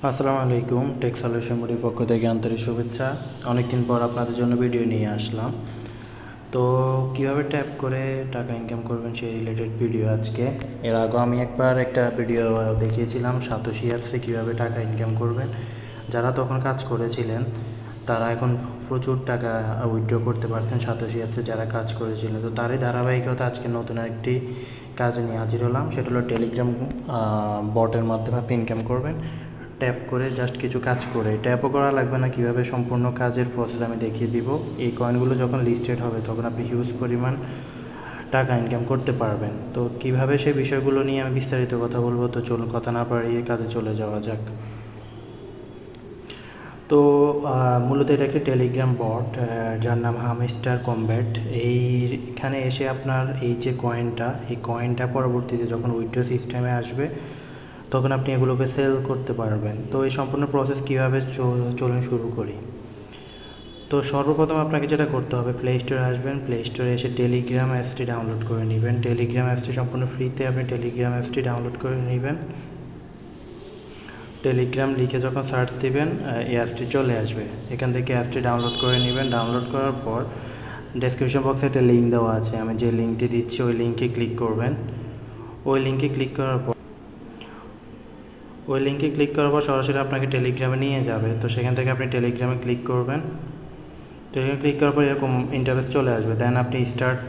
আসসালামু আলাইকুম। Take solution মুডির পক্ষ থেকে আন্তরিক শুভেচ্ছা। অনেকদিন পর আপনাদের জন্য ভিডিও নিয়ে আসলাম। তো কিভাবে ট্যাপ করে টাকা ইনকাম করবেন সেই রিলেটেড ভিডিও আজকে। এর আগেও আমি একবার একটা ভিডিও দেখিয়েছিলাম সাতোশি অ্যাপসে কীভাবে টাকা ইনকাম করবেন। যারা তখন কাজ করেছিলেন তারা এখন প্রচুর টাকা উইথড্র করতে পারছেন সাতোশি অ্যাপসে যারা কাজ করেছিলেন। তো তারই ধারাবাহিকতা আজকে নতুন একটি কাজে নিয়ে হাজির হলাম। সেটা হলো টেলিগ্রাম বটের মাধ্যমে আপনি ইনকাম করবেন। ট্যাপ করে জাস্ট কিছু কাজ করে, ট্যাপও করা লাগবে না, কীভাবে সম্পূর্ণ কাজের প্রসেস আমি দেখিয়ে দিব। এই কয়েনগুলো যখন লিস্টেড হবে তখন আপনি হিউজ পরিমাণ টাকা ইনকাম করতে পারবেন। তো কিভাবে সেই বিষয়গুলো নিয়ে আমি বিস্তারিত কথা বলবো। তো চলুন কথা না বাড়িয়ে কাজে চলে যাওয়া যাক। তো মূলত এটা একটি টেলিগ্রাম বট যার নাম হামস্টার কমব্যাট। এইখানে এসে আপনার এই যে কয়েনটা, এই কয়েনটা পরবর্তীতে যখন উইথড্র সিস্টেমে আসবে তখন আপনি এগুলোকে সেল করতে পারবেন। তো এই সম্পূর্ণ প্রসেস কীভাবে চলুন শুরু করি। তো সর্বপ্রথম আপনাকে যেটা করতে হবে, প্লে স্টোরে আসবেন। প্লে স্টোরে এসে টেলিগ্রাম অ্যাপসটি ডাউনলোড করে নেবেন। টেলিগ্রাম অ্যাপসটি সম্পূর্ণ ফ্রিতে আপনি টেলিগ্রাম অ্যাপসটি ডাউনলোড করে নেবেন। টেলিগ্রাম লিখে যখন সার্চ দিবেন এই অ্যাপটি চলে আসবে। এখান থেকে অ্যাপটি ডাউনলোড করে নেবেন। ডাউনলোড করার পর ডেসক্রিপশন বক্সে একটা লিঙ্ক দেওয়া আছে, আমি যে লিঙ্কটি দিচ্ছি ওই লিঙ্কে ক্লিক করবেন। ওই লিঙ্কে ক্লিক করার পর সরাসরি আপনাকে টেলিগ্রামে নিয়ে যাবে। তো সেখান থেকে আপনি টেলিগ্রামে ক্লিক করবেন। টেলিগ্রামে ক্লিক করার পর এরকম ইন্টারফেস চলে আসবে। দেন আপনি স্টার্ট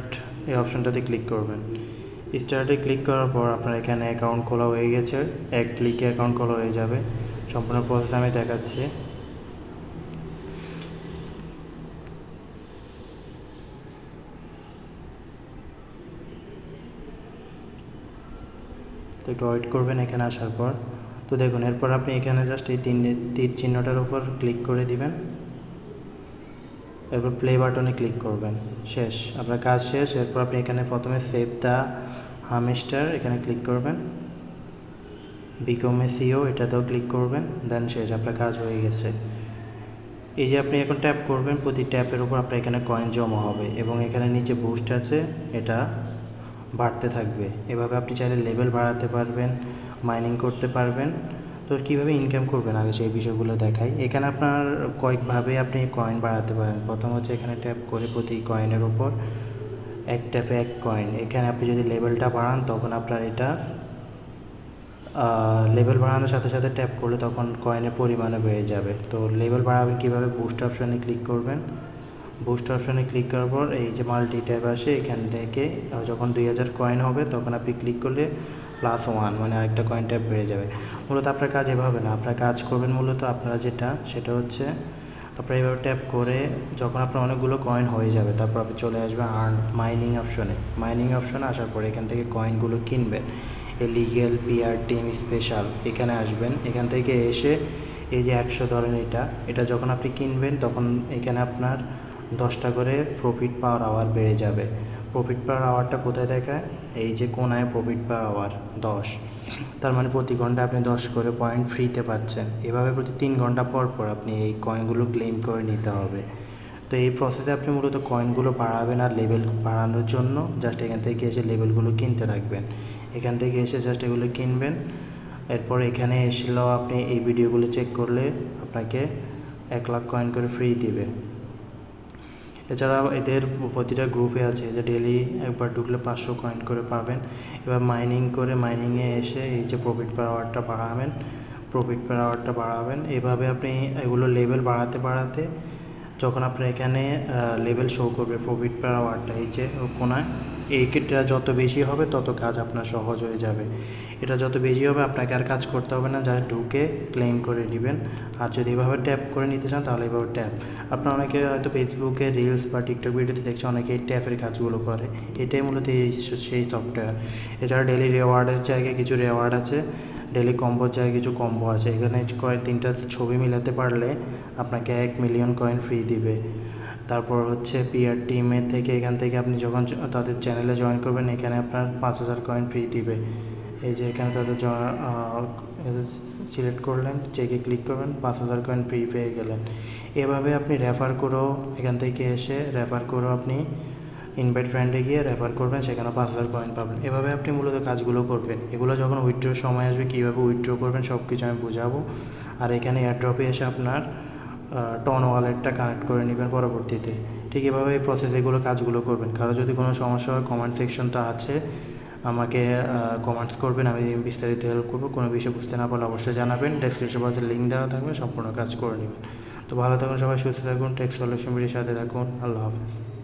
এই অপশনটাতে ক্লিক করবেন। স্টার্টে ক্লিক করার পর আপনার এখানে অ্যাকাউন্ট খোলা হয়ে গেছে। এক ক্লিকে অ্যাকাউন্ট খোলা হয়ে যাবে। সম্পূর্ণ প্রসেস আমি দেখাচ্ছি। তো একটু ওয়েট করবেন এখানে আসার পর। তো দেখুন, এরপর আপনি এখানে জাস্ট এই তীর চিহ্নটার উপর ক্লিক করে দিবেন। এরপর প্লে বাটনে ক্লিক করবেন। শেষ, আপনার কাজ শেষ। এরপর আপনি এখানে প্রথমে সেভ দ্য হামস্টার এখানে ক্লিক করবেন। বিকম এ সিও এটাতেও ক্লিক করবেন। দেন শেষ, আপনার কাজ হয়ে গেছে। এই যে আপনি এখন ট্যাপ করবেন, প্রতি ট্যাপের উপর আপনার এখানে কয়েন জমা হবে এবং এখানে নিচে বুস্ট আছে, এটা বাড়তে থাকবে। এভাবে আপনি চাইলে লেভেল বাড়াতে পারবেন, মাইনিং করতে পারবেন। তো কীভাবে ইনকাম করবেন আগে সেই বিষয়গুলো দেখাই। এখানে আপনার কয়েকভাবে আপনি কয়েন বাড়াতে পারেন। প্রথম হচ্ছে এখানে ট্যাপ করে প্রতি কয়েনের উপর এক ট্যাপে এক কয়েন। এখানে আপনি যদি লেভেলটা বাড়ান তখন আপনার এটা লেভেল বাড়ানোর সাথে সাথে ট্যাপ করলে তখন কয়েনের পরিমাণও বেড়ে যাবে। তো লেভেল বাড়াবেন কীভাবে, বুস্ট অপশানে ক্লিক করবেন। বুস্ট অপশানে ক্লিক করার পর এই যে মাল্টি ট্যাব আসে, এখান থেকে যখন 2000 কয়েন হবে তখন আপনি ক্লিক করলে +1 মানে আরেকটা কয়েন ট্যাপ বেড়ে যাবে। মূলত আপনার কাজ এভাবে না, আপনার কাজ করবেন মূলত আপনারা সেটা হচ্ছে আপনারা এইভাবে ট্যাপ করে যখন আপনার অনেকগুলো কয়েন হয়ে যাবে তারপর আপনি চলে আসবেন মাইনিং অপশনে। মাইনিং অপশনে আসার পরে এখান থেকে কয়েনগুলো কিনবেন। লিগ্যাল, পিআর টিম, স্পেশাল এখানে আসবেন। এখান থেকে এসে এই যে 100 ধরেন, এটা যখন আপনি কিনবেন তখন এখানে আপনার 10টা করে প্রফিট পার আওয়ার বেড়ে যাবে। প্রফিট পার আওয়ারটা কোথায় দেখায়, এই যে কোনায় প্রফিট পার আওয়ার 10, তার মানে প্রতি ঘন্টা আপনি 10 করে পয়েন্ট ফ্রিতে পাচ্ছেন। এভাবে প্রতি 3 ঘন্টা পর পর আপনি এই কয়েনগুলো ক্লেম করে নিতে হবে। তো এই প্রসেসে আপনি মূলত কয়েনগুলো বাড়াবেন আর লেভেল বাড়ানোর জন্য জাস্ট এখান থেকে এসে লেভেলগুলো কিনতে থাকবেন। এখান থেকে এসে জাস্ট এগুলো কিনবেন। এরপর এখানে এসেও আপনি এই ভিডিওগুলো চেক করলে আপনাকে 1 লাখ কয়েন করে ফ্রি দিবে। এছাড়াও এদের প্রতিটা গ্রুপে আছে যে ডেলি একবার ঢুকলে 500 কয়েন করে পাবেন। এবার মাইনিং করে মাইনিংয়ে এসে এই যে প্রফিট পার আওয়ারটা বাড়াবেন। এভাবে আপনি এগুলো লেভেল বাড়াতে বাড়াতে যখন আপনার এখানে লেভেল শো করবে প্রফিট পার আওয়ারটা এই যে কোনায়, এইটা যত বেশি হবে তত কাজ আপনার সহজ হয়ে যাবে। এটা যত বেশি হবে আপনাকে আর কাজ করতে হবে না, জাস্ট ঢুকে ক্লেম করে নেবেন। আর যদি এভাবে ট্যাপ করে নিতে চান তাহলে এভাবে ট্যাপ। আপনার অনেকে হয়তো ফেসবুকে রিলস বা টিকটক ভিডিওতে দেখছে অনেকে এই ট্যাপের কাজগুলো করে, এটাই মূলত সেই সফটওয়্যার। এছাড়া ডেলি রেওয়ার্ডের জায়গায় কিছু রেওয়ার্ড আছে, ডেলি কম্বোর জায়গায় কিছু কম্বো আছে। এখানে 3টা ছবি মিলাতে পারলে আপনাকে 1 মিলিয়ন কয়েন ফ্রি দিবে। তারপর হচ্ছে পিআর টিমের থেকে এখান থেকে আপনি যখন তাদের চ্যানেলে জয়েন করবেন এখানে আপনার 5000 কয়েন ফ্রি দিবে। এই যে এখানে তাদের সিলেক্ট করলেন, চেকে ক্লিক করবেন, 5000 কয়েন ফ্রি পেয়ে গেলেন। এভাবে আপনি রেফার করেও এখান থেকে এসে রেফার করেও আপনি ইনভাইট ফ্রেন্ডে গিয়ে রেফার করবেন, সেখানে 5000 কয়েন পাবেন। এভাবে আপনি মূলত কাজগুলো করবেন। এগুলো যখন উইথড্রোর সময় আসবে কীভাবে উইথড্রো করবেন সব কিছু আমি বুঝাবো। আর এখানে এয়ারড্রপে এসে আপনার টন ওয়ালেটটা কানেক্ট করে নেবেন পরবর্তীতে। ঠিক এভাবে এই প্রসেস এগুলো কাজগুলো করবেন। কারো যদি কোনো সমস্যা হয় কমেন্ট সেকশন তো আছে, আমাকে কমেন্টস করবেন, আমি বিস্তারিত হেল্প করবো। কোনো বিষয় বুঝতে না পারলে অবশ্যই জানাবেন। ডেসক্রিপশন বক্সে লিঙ্ক দেওয়া থাকবে, সম্পূর্ণ কাজ করে নেবেন। তো ভালো থাকুন সবাই, সুস্থ থাকুন, টেক সলিউশন ভিডিওর সাথে থাকুন। আল্লাহ হাফেজ।